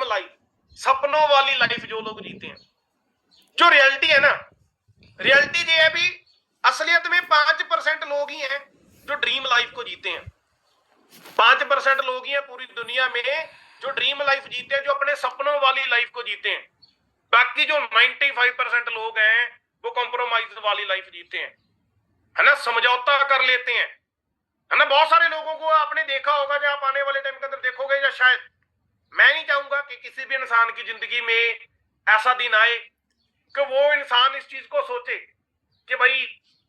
Life, सपनों वाली life जो लोग जीते हैं, जो रियलिटी है ना, रियलिटी ये है भी असलियत में 5% लोग ही हैं जो ड्रीम लाइफ को जीते हैं। 5% लोग ही हैं पूरी दुनिया में जो ड्रीम लाइफ जीते हैं, जो अपने सपनों वाली लाइफ को जीते हैं। बाकी जो 95% लोग हैं वो कॉम्प्रोमाइज वाली लाइफ जीते हैं, है ना, समझौता कर लेते हैं, है ना। बहुत सारे लोगों को आपने देखा होगा, जो आप आने वाले टाइम के अंदर देखोगे, या शायद मैं नहीं चाहूंगा कि किसी भी इंसान की जिंदगी में ऐसा दिन आए कि वो इंसान इस चीज को सोचे कि भाई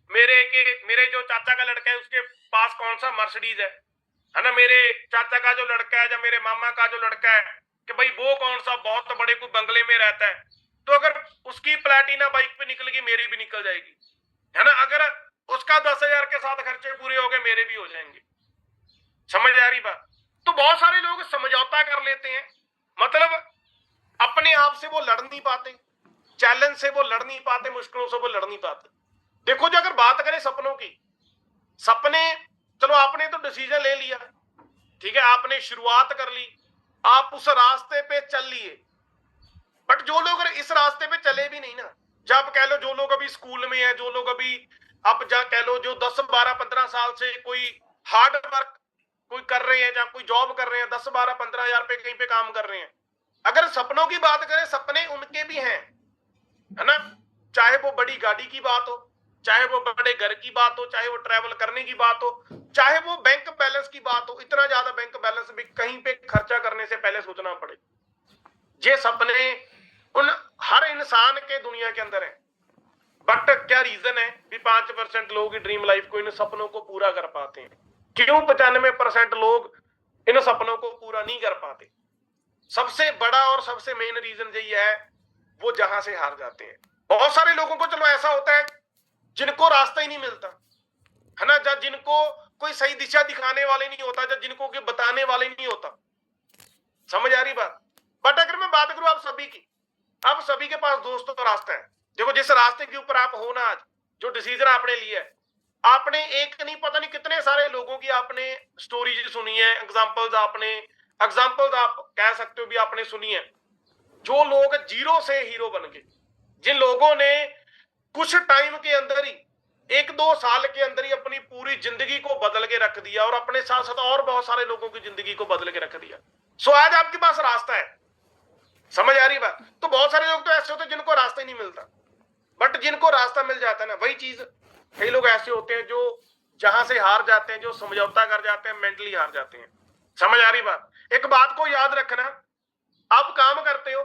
मेरे जो चाचा का लड़का है उसके पास कौन सा मर्सिडीज है ना, मेरे चाचा का जो लड़का है या मेरे मामा का जो लड़का है कि भाई वो कौन सा बहुत बड़े कोई बंगले में रहता है, तो अगर उसकी प्लैटिना बाइक पे निकलेगी मेरी भी निकल जाएगी, है ना। अगर उसका 10,000 के साथ खर्चे पूरे हो गए मेरे भी हो जाएंगे। समझ आ रही बात? तो बहुत सारे लोग समझौता कर लेते हैं, मतलब अपने आप से वो लड़ नहीं पाते, चैलेंज से वो लड़ नहीं पाते, मुश्किलों से वो लड़ नहीं पाते। देखो जो अगर बात करें सपनों की, सपने, चलो आपने तो डिसीजन ले लिया, ठीक है, आपने शुरुआत कर ली, आप उस रास्ते पे चल लिए, बट जो लोग इस रास्ते पे चले भी नहीं ना, जब कह लो जो लोग अभी स्कूल में है, जो लोग अभी अब जा कह लो जो 10, 12, 15 साल से कोई हार्ड वर्क कोई कर रहे हैं, या कोई जॉब कर रहे हैं, 10, 12, 15 हजार पे कहीं पे काम कर रहे हैं, अगर सपनों की बात करें, सपने उनके भी हैं, है ना। चाहे वो बड़ी गाड़ी की बात हो, चाहे वो बड़े घर की बात हो, चाहे वो ट्रैवल करने की बात हो, चाहे वो बैंक बैलेंस की बात हो, इतना ज्यादा बैंक बैलेंस भी कहीं पे खर्चा करने से पहले सोचना पड़े। ये सपने उन हर इंसान के दुनिया के अंदर है, बट क्या रीजन है भी 5% लोग ड्रीम लाइफ को, इन सपनों को पूरा कर पाते हैं? क्यों 95% लोग इन सपनों को पूरा नहीं कर पाते? सबसे बड़ा और सबसे मेन रीजन यही है, वो जहां से हार जाते हैं। बहुत सारे लोगों को, चलो ऐसा होता है जिनको रास्ता ही नहीं मिलता, है ना, जब जिनको कोई सही दिशा दिखाने वाले नहीं होता, जब जिनको कोई बताने वाले नहीं होता। समझ आ रही बात? बट अगर मैं बात करूं आप सभी की, आप सभी के पास दोस्तों का रास्ता है। देखो जिस रास्ते के ऊपर आप हो ना आज, जो डिसीजन आपने लिया है, आपने एक नहीं पता नहीं कितने सारे लोगों की आपने स्टोरीज सुनी है, एग्जाम्पल्स आप कह सकते हो भी आपने सुनी है, जो लोग जीरो से हीरो बन गए, जिन लोगों ने कुछ टाइम के अंदर ही, 1-2 साल के अंदर ही अपनी पूरी जिंदगी को बदल के रख दिया, और अपने साथ साथ और बहुत सारे लोगों की जिंदगी को बदल के रख दिया। सो आज आपके पास रास्ता है। समझ आ रही बात? तो बहुत सारे लोग तो ऐसे होते हैं जिनको रास्ता ही नहीं मिलता, बट जिनको रास्ता मिल जाता है ना, वही चीज, कई लोग ऐसे होते हैं जो जहां से हार जाते हैं, जो समझौता कर जाते हैं, मेंटली हार जाते हैं। समझ आ रही बात? एक बात को याद रखना, आप काम करते हो,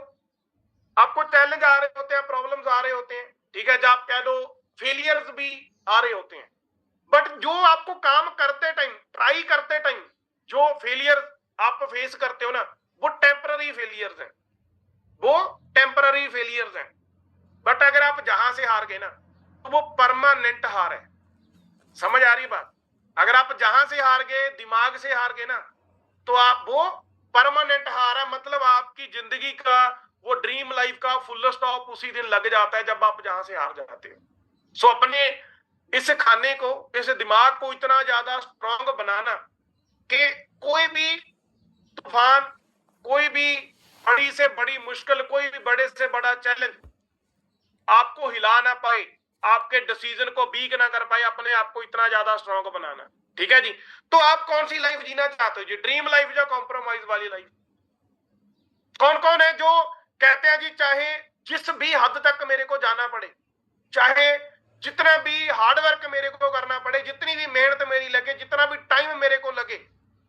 आपको चैलेंज आ रहे होते हैं, प्रॉब्लम्स आ रहे होते हैं, ठीक है, जब आप कह दो फेलियर्स भी आ रहे होते हैं, बट जो आपको काम करते टाइम, ट्राई करते टाइम जो फेलियर आप फेस करते हो ना, वो टेम्पररी फेलियर्स हैं, वो टेम्पररी फेलियर्स हैं। बट अगर आप जहां से हार गए ना, तो वो परमानेंट हार है। समझ आ रही बात? अगर आप जहां से हार गए, दिमाग से हार गए ना, तो आप वो परमानेंट हार है, मतलब आपकी जिंदगी का वो ड्रीम लाइफ का फुल स्टॉप उसी दिन लग जाता है जब आप जहां से हार जाते हो। सो अपने इस खाने को, इस दिमाग को इतना ज्यादा स्ट्रांग बनाना कि कोई भी तूफान, कोई भी बड़ी से बड़ी मुश्किल, कोई भी बड़े से बड़ा चैलेंज आपको हिला ना पाए, आपके डिसीजन को वीक ना कर पाए, अपने आप को इतना ज्यादा स्ट्रांग बनाना। ठीक है जी? तो आप कौन सी लाइफ जीना चाहते हो जी? ड्रीम लाइफ या कॉम्प्रोमाइज वाली लाइफ? कौन कौन है जो कहते हैं जी चाहे जिस भी हद तक मेरे को जाना पड़े, चाहे जितना भी हार्डवर्क मेरे को करना पड़े, जितनी भी मेहनत मेरी लगे, जितना भी टाइम मेरे को लगे,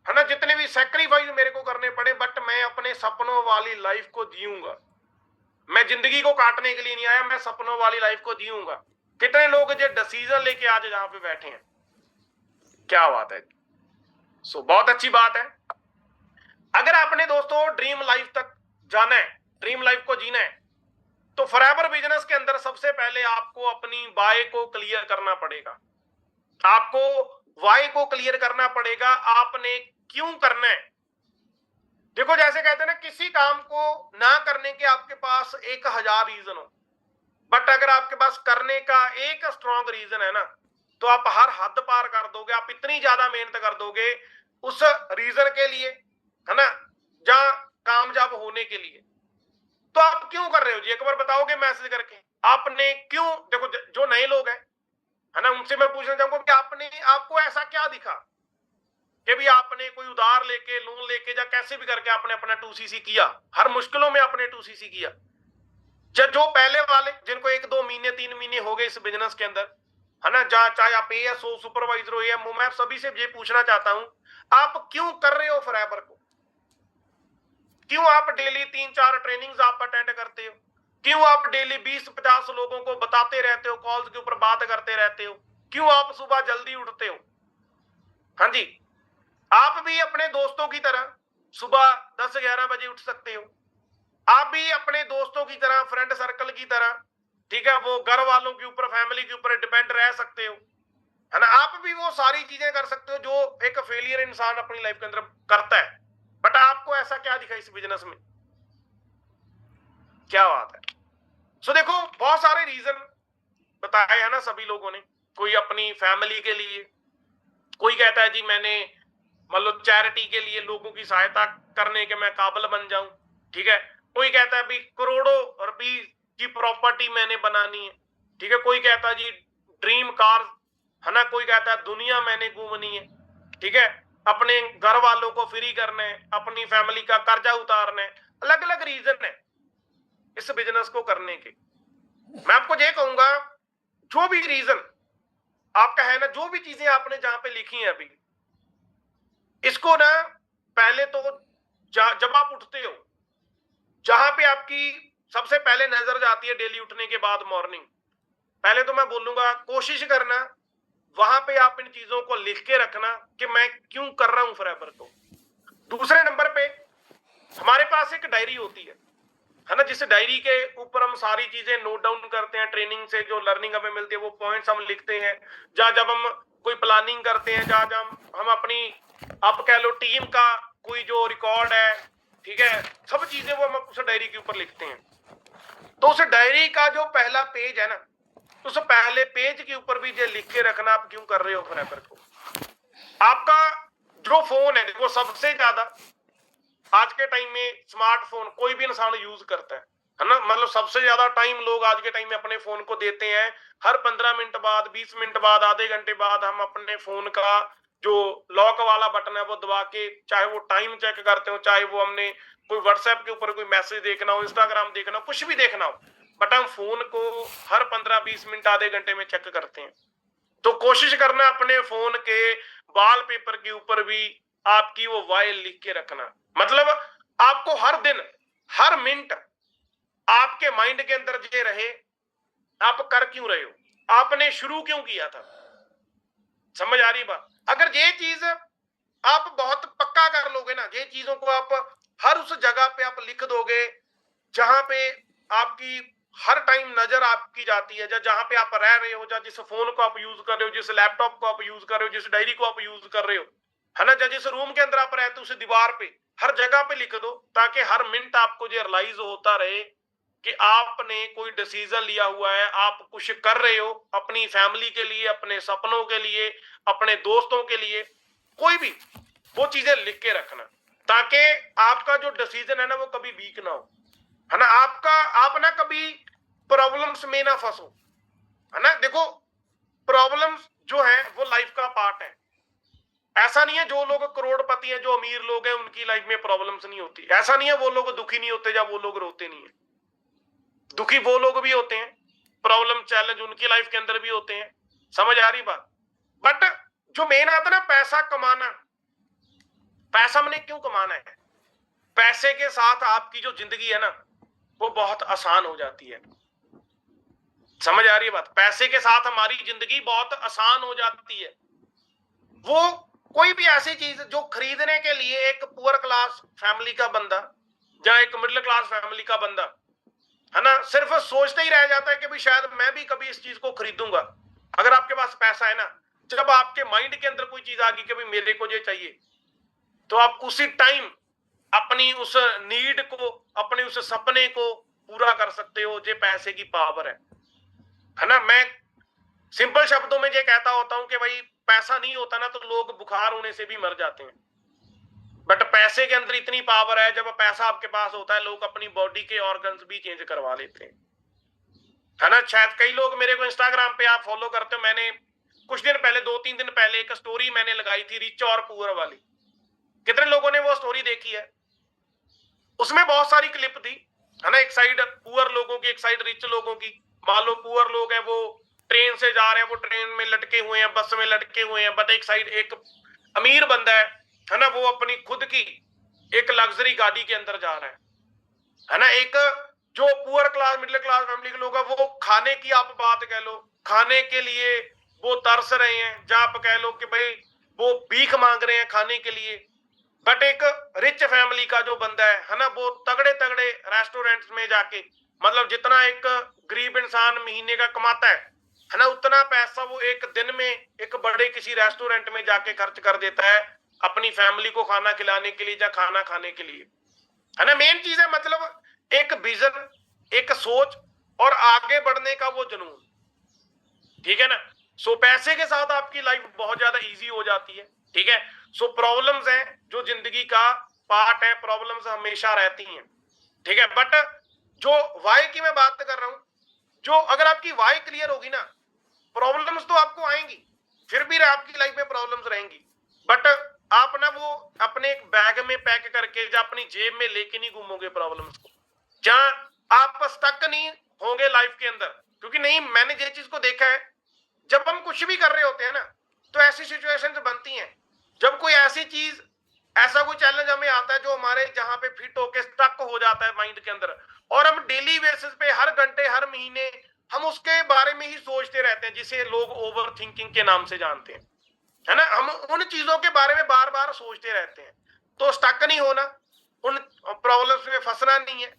है ना, जितने भी सैक्रिफाइस मेरे को करने पड़े, बट मैं अपने सपनों वाली लाइफ को जीऊंगा। मैं जिंदगी को काटने के लिए नहीं आया, मैं सपनों वाली लाइफ को जीऊंगा। कितने लोग जो डिसीजन लेके आज जहां पे बैठे हैं, क्या बात है। सो बहुत अच्छी बात है। अगर आपने दोस्तों ड्रीम लाइफ तक जाना है, ड्रीम लाइफ को जीना है, तो फॉरएवर बिजनेस के अंदर सबसे पहले आपको अपनी वाई को क्लियर करना पड़ेगा। आपको वाई को क्लियर करना पड़ेगा, आपने क्यों करना है। देखो जैसे कहते हैं ना, किसी काम को ना करने के आपके पास 1000 रीजन हो, बट अगर आपके पास करने का एक स्ट्रॉन्ग रीजन है ना, तो आप हर हद पार कर दोगे, आप इतनी ज्यादा मेहनत कर दोगे उस रीजन के लिए, है ना, जहां कामयाब होने के लिए, तो आप क्यों कर रहे हो जी? एक बार बताओगे मैसेज करके आपने क्यों? देखो जो नए लोग हैं है ना, उनसे मैं पूछना चाहूंगा कि आपने, आपको ऐसा क्या दिखा कि भी आपने कोई उधार लेके, लोन लेके, या कैसे भी करके आपने अपना 2cc किया, हर मुश्किलों में आपने 2cc किया? जो पहले वाले जिनको 1-2 महीने 3 महीने हो गए इस बिजनेस के अंदर है ना, चाहे आप एएस हो, सुपरवाइजर हो, या मैं सभी से ये पूछना चाहता हूं, आप क्यों कर रहे हो फॉरएवर को? क्यों आप डेली 3-4 ट्रेनिंग्स आप अटेंड करते हो? क्यों आप डेली 20-50 लोगों को बताते रहते हो, कॉल्स के ऊपर बात करते रहते हो? क्यों आप सुबह जल्दी उठते हो? हाँ जी, आप भी अपने दोस्तों की तरह सुबह 10-11 बजे उठ सकते हो। आप भी अपने दोस्तों की तरह, फ्रेंड सर्कल की तरह, ठीक है, वो घर वालों के ऊपर, फैमिली के ऊपर डिपेंड रह सकते हो, है ना। आप भी वो सारी चीजें कर सकते हो जो एक फेलियर इंसान अपनी लाइफ के अंदर करता है। बट आपको ऐसा क्या दिखा इस बिजनेस में? क्या बात है? सो देखो, बहुत सारे रीजन बताए है ना सभी लोगों ने। कोई अपनी फैमिली के लिए, कोई कहता है जी मैंने मतलब चैरिटी के लिए लोगों की सहायता करने के मैं काबिल बन जाऊं, ठीक है। कोई कहता है भी करोड़ों रुपए की प्रॉपर्टी मैंने बनानी है, ठीक है। कोई कहता है जी ड्रीम कार, है ना। कोई कहता है दुनिया मैंने घूमनी है, ठीक है। अपने घर वालों को फ्री करना है, अपनी फैमिली का कर्जा उतारना है। अलग अलग रीजन है इस बिजनेस को करने के। मैं आपको ये कहूंगा, जो भी रीजन आपका है ना, जो भी चीजें आपने जहां पे लिखी है अभी, इसको ना पहले तो जब आप उठते हो, जहां पे आपकी सबसे पहले नजर जाती है डेली उठने के बाद मॉर्निंग, पहले तो मैं बोलूंगा कोशिश करना वहां पे आप इन चीजों को लिख के रखना कि मैं क्यों कर रहा हूं फॉरएवर को। दूसरे नंबर पे हमारे पास एक डायरी होती है ना, जिस डायरी के ऊपर हम सारी चीजें नोट डाउन करते हैं। ट्रेनिंग से जो लर्निंग हमें मिलती है वो पॉइंट्स हम लिखते हैं। जब हम कोई प्लानिंग करते हैं, जहां हम अपनी, आप कह लो टीम का कोई जो रिकॉर्ड है, ठीक है, सब चीजें वो हम उस डायरी के ऊपर लिखते हैं। तो उस डायरी का जो पहला पेज है ना, उस पहले पेज के ऊपर भी ये लिख के रखना आप क्यों कर रहे हो फॉरएवर को। आपका जो फोन है वो सबसे ज्यादा आज के टाइम में स्मार्टफोन कोई भी इंसान यूज करता है ना। मतलब सबसे ज्यादा टाइम लोग आज के टाइम में अपने फोन को देते हैं। हर 15 मिनट बाद, 20 मिनट बाद, आधे घंटे बाद हम अपने फोन का जो लॉक वाला बटन है वो दबा के, चाहे वो टाइम चेक करते हो, चाहे वो हमने कोई व्हाट्सएप के ऊपर कोई मैसेज देखना हो, इंस्टाग्राम देखना हो, कुछ भी देखना हो, बट हम फोन को हर 15-20 मिनट, आधे घंटे में चेक करते हैं। तो कोशिश करना अपने फोन के वॉल पेपर के ऊपर भी आपकी वो वाइल लिख के रखना। मतलब आपको हर दिन, हर मिनट आपके माइंड के अंदर ये रहे आप कर क्यों रहे हो, आपने शुरू क्यों किया था। समझ आ रही बात? अगर ये चीज आप बहुत पक्का कर लोगे ना, ये चीजों को आप हर उस जगह पे आप लिख दोगे जहां पे आपकी हर टाइम नजर आपकी जाती है, जहां पे आप रह रहे हो, जिस फोन को आप यूज कर रहे हो, जिस लैपटॉप को आप यूज कर रहे हो, जिस डायरी को आप यूज कर रहे हो, है ना, जिस रूम के अंदर आप रहते हो, उस दीवार पे, हर जगह पे लिख दो, ताकि हर मिनट आपको ये रियलाइज होता रहे कि आपने कोई डिसीजन लिया हुआ है, आप कुछ कर रहे हो अपनी फैमिली के लिए, अपने सपनों के लिए, अपने दोस्तों के लिए, कोई भी वो चीजें लिख के रखना, ताकि आपका जो डिसीजन है ना वो कभी वीक ना हो, है ना। आप ना कभी प्रॉब्लम्स में ना फंसो, है ना। देखो, प्रॉब्लम्स जो है वो लाइफ का पार्ट है। ऐसा नहीं है जो लोग करोड़पति हैं, जो अमीर लोग हैं, उनकी लाइफ में प्रॉब्लम्स नहीं होती। ऐसा नहीं है वो लोग दुखी नहीं होते, जब वो लोग रोते नहीं है। दुखी वो लोग भी होते हैं, प्रॉब्लम चैलेंज उनकी लाइफ के अंदर भी होते हैं। समझ आ रही बात? बट जो मेन आता है ना, पैसा कमाना, पैसा हमने क्यों कमाना है? पैसे के साथ आपकी जो जिंदगी है ना वो बहुत आसान हो जाती है। समझ आ रही है बात? पैसे के साथ हमारी जिंदगी बहुत आसान हो जाती है। वो कोई भी ऐसी चीज जो खरीदने के लिए एक पुअर क्लास फैमिली का बंदा या एक मिडिल क्लास फैमिली का बंदा, है ना, सिर्फ सोचते ही रह जाता है कि भी शायद मैं भी कभी इस चीज को खरीदूंगा। अगर आपके पास पैसा है ना, जब आपके माइंड के अंदर कोई चीज आ गई कि भाई मेरे को ये चाहिए, तो आप उसी टाइम अपनी उस नीड को, अपने उस सपने को पूरा कर सकते हो। ये पैसे की पावर है ना। मैं सिंपल शब्दों में ये कहता होता हूं कि भाई पैसा नहीं होता ना तो लोग बुखार होने से भी मर जाते हैं। बट पैसे के अंदर इतनी पावर है, जब पैसा आपके पास होता है लोग अपनी बॉडी के ऑर्गन्स भी चेंज करवा लेते हैं, है ना। शायद कई लोग मेरे को इंस्टाग्राम पे आप फॉलो करते हो, मैंने कुछ दिन पहले 2-3 दिन पहले एक स्टोरी मैंने लगाई थी रिच और पुअर वाली, कितने लोगों ने वो स्टोरी देखी है? उसमें बहुत सारी क्लिप थी, है ना, एक साइड पुअर लोगों की, एक साइड रिच लोगों की। मान लो पुअर लोग हैं, वो ट्रेन से जा रहे हैं, वो ट्रेन में लटके हुए हैं, बस में लटके हुए हैं, बट एक साइड एक अमीर बंदा है ना, वो अपनी खुद की एक लग्जरी गाड़ी के अंदर जा रहा है ना। एक जो poor class middle class family के लोग हैं, वो खाने की आप बात कह लो, खाने के लिए वो तरस रहे हैं, जहां आप कह लो कि भाई वो भीख मांग रहे हैं खाने के लिए। बट एक रिच फैमिली का जो बंदा है ना, वो तगड़े तगड़े रेस्टोरेंट्स में जाके, मतलब जितना एक गरीब इंसान महीने का कमाता है ना, उतना पैसा वो एक दिन में एक बड़े किसी रेस्टोरेंट में जाके खर्च कर देता है अपनी फैमिली को खाना खिलाने के लिए या खाना खाने के लिए, है ना। मेन चीज है मतलब एक विजन, एक सोच और आगे बढ़ने का वो जुनून, ठीक है ना। सो पैसे के साथ आपकी लाइफ बहुत ज्यादा इजी हो जाती है, ठीक है। सो प्रॉब्लम्स हैं जो जिंदगी का पार्ट है, प्रॉब्लम्स हमेशा रहती हैं, ठीक है। बट जो वाई की मैं बात कर रहा हूं, जो अगर आपकी वाई क्लियर होगी ना, प्रॉब्लम्स तो आपको आएंगी, फिर भी आपकी लाइफ में प्रॉब्लम्स रहेंगी, बट आप ना वो अपने एक बैग में पैक करके या अपनी जेब में लेके नहीं घूमोगे प्रॉब्लम्स को, जहां आप स्टक नहीं होंगे लाइफ के अंदर। क्योंकि नहीं, मैंने ये चीज को देखा है, जब हम कुछ भी कर रहे होते हैं ना, तो ऐसी सिचुएशंस बनती हैं जब कोई ऐसी चीज, ऐसा कोई चैलेंज हमें आता है जो हमारे जहां पे फिट होके स्टक हो जाता है माइंड के अंदर, और हम डेली बेसिस पे हर घंटे हर महीने हम उसके बारे में ही सोचते रहते हैं, जिसे लोग ओवर थिंकिंग के नाम से जानते हैं, है ना। हम उन चीजों के बारे में बार बार सोचते रहते हैं, तो स्टक नहीं होना, उन प्रॉब्लम्स में फंसना नहीं है।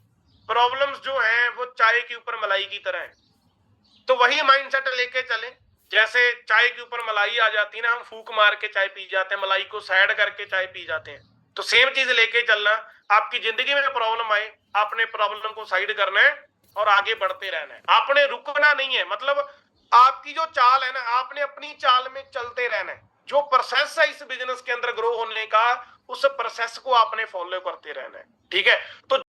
प्रॉब्लम्स जो हैं वो चाय के ऊपर मलाई की तरह है, तो वही माइंडसेट लेके चलें। जैसे चाय के ऊपर मलाई आ जाती है ना, हम फूक मार के चाय पी जाते हैं, मलाई को साइड करके चाय पी जाते हैं, तो सेम चीज लेके चलना। आपकी जिंदगी में प्रॉब्लम आए, आपने प्रॉब्लम को साइड करना है और आगे बढ़ते रहना है, आपने रुकना नहीं है। मतलब आपकी जो चाल है ना, आपने अपनी चाल में चलते रहना है। जो प्रोसेस है इस बिजनेस के अंदर ग्रो होने का, उस प्रोसेस को आपने फॉलो करते रहना है, ठीक है। तो